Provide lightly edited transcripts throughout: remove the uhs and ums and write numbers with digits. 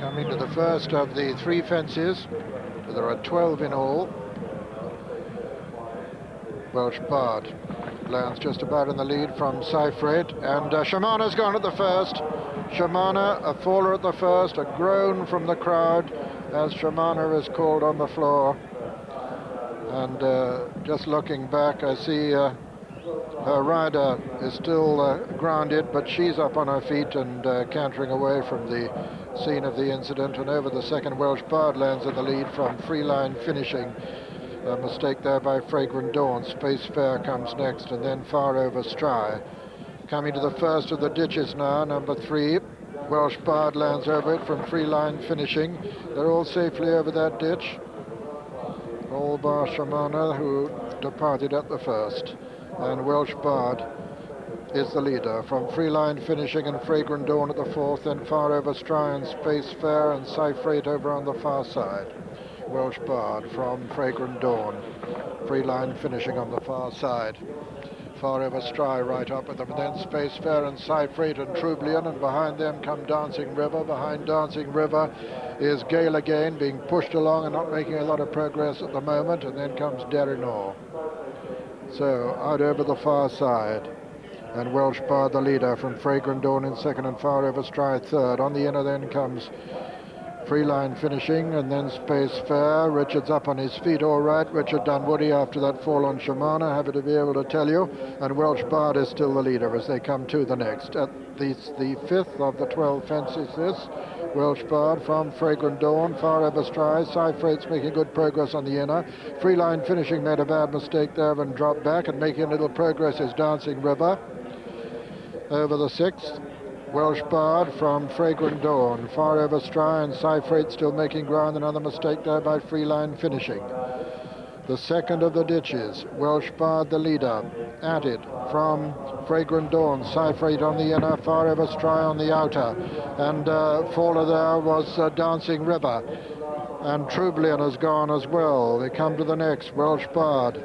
Coming to the first of the 3 fences. There are 12 in all. Welsh Bard lands just about in the lead from Cyphrate, and Shamana's gone at the first. Shamana, a faller at the first, a groan from the crowd as Shamana is called on the floor. And just looking back, I see her rider is still grounded, but she's up on her feet and cantering away from the scene of the incident. And over the second, Welsh Bard lands in the lead from Freeline Finishing. A mistake there by Fragrant Dawn. Space Fair comes next, and then Far Over Stry. Coming to the first of the ditches now, number 3. Welsh Bard lands over it from Freeline Finishing. They're all safely over that ditch. All bar Shamana, who departed at the first. And Welsh Bard is the leader from Freeline Finishing and Fragrant Dawn at the fourth, then Far Over Stry and Space Fair and Cyphrate over on the far side. Welsh Bard from Fragrant Dawn, Freeline Finishing on the far side. Far Over Stry right up with them, and then Space Fair and Cyphrate and Troublion, and behind them come Dancing River. Behind Dancing River is Gale Again, being pushed along and not making a lot of progress at the moment, and then comes Derinor. So out over the far side, and Welsh Bard the leader from Fragrant Dawn in second and Far Over Stry third. On the inner then comes Freeline Finishing, and then Space Fair. Richard's up on his feet all right. Richard Dunwoody after that fall on Shamana, happy to be able to tell you. And Welsh Bard is still the leader as they come to the next. At the 5th of the 12 fences this. Welsh Bard from Fragrant Dawn, Far Over Stry. Cyphrate's making good progress on the inner. Freeline Finishing made a bad mistake there and dropped back, and making a little progress is Dancing River. Over the 6th. Welsh Bard from Fragrant Dawn, Far Over Stry and Cyphrate still making ground. Another mistake there by Freeline Finishing. The second of the ditches, Welsh Bard the leader, at it from Fragrant Dawn, Cyphrate on the inner, Far Over Stry on the outer, and faller there was Dancing River, and Troublion has gone as well. They come to the next, Welsh Bard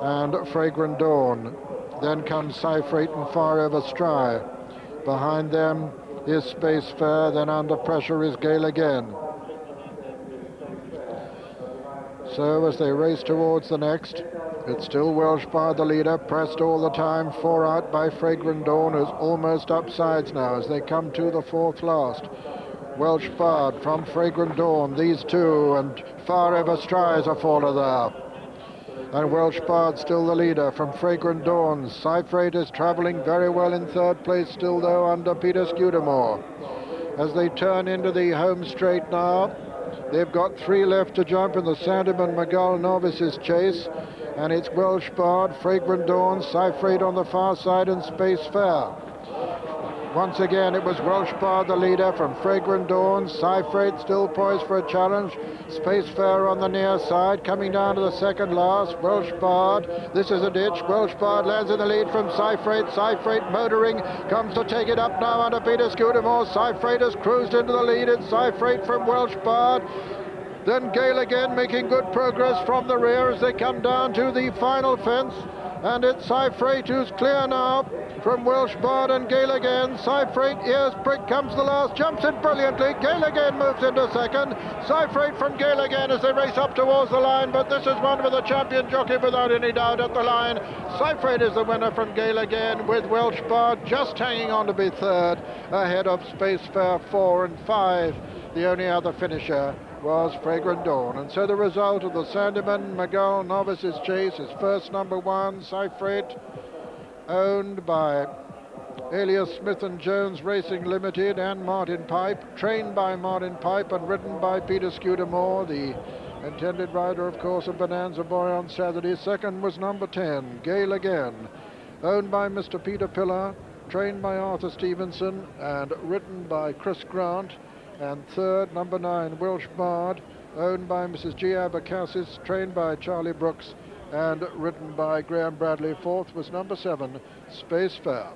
and Fragrant Dawn, then comes Cyphrate and Far Over Stry. Behind them is Space Fair, then under pressure is Gale Again. So as they race towards the next, it's still Welsh Bard the leader, pressed all the time, 4 out by Fragrant Dawn, who's almost up sides now as they come to the 4th last. Welsh Bard from Fragrant Dawn, these two, and Far Over Stry is a faller there. And Welsh Bard still the leader from Fragrant Dawn. Cyphrate is travelling very well in 3rd place still, though, under Peter Scudamore. As they turn into the home straight now, they've got 3 left to jump in the Sandeman Magull Novices chase, and it's Welsh Bard, Fragrant Dawn, Cyphrate on the far side, and Space Fair. Once again, it was Welsh Bard the leader from Fragrant Dawn. Cyphrate still poised for a challenge. Space Fair on the near side, coming down to the second last. Welsh Bard, this is a ditch. Welsh Bard lands in the lead from Cyphrate. Cyphrate motoring, comes to take it up now under Peter Scudamore. Cyphrate has cruised into the lead. It's Cyphrate from Welsh Bard. Then Gale Again making good progress from the rear as they come down to the final fence. And it's Cyphrate who's clear now from Welsh Bard and Gale Again. Cyphrate, ears prick, comes the last, jumps in brilliantly. Gale Again moves into second. Cyphrate from Gale Again as they race up towards the line, but this is one with a champion jockey without any doubt at the line. Cyphrate is the winner from Gale Again, with Welsh Bard just hanging on to be third, ahead of Space Fair 4 and 5. The only other finisher was Fragrant Dawn. And so the result of the Sandeman Magull Novices chase is first number 1, Cyphrate, owned by Alias Smith & Jones Racing Limited and Martin Pipe, trained by Martin Pipe and ridden by Peter Scudamore, the intended rider, of course, of Bonanza Boy on Saturday. Second was number 10, Gale Again, owned by Mr. Peter Pillar, trained by Arthur Stevenson and ridden by Chris Grant. And third, number 9, Welsh Bard, owned by Mrs. G. Abacassis, trained by Charlie Brooks and ridden by Graham Bradley. Fourth was number 7, Space Fair.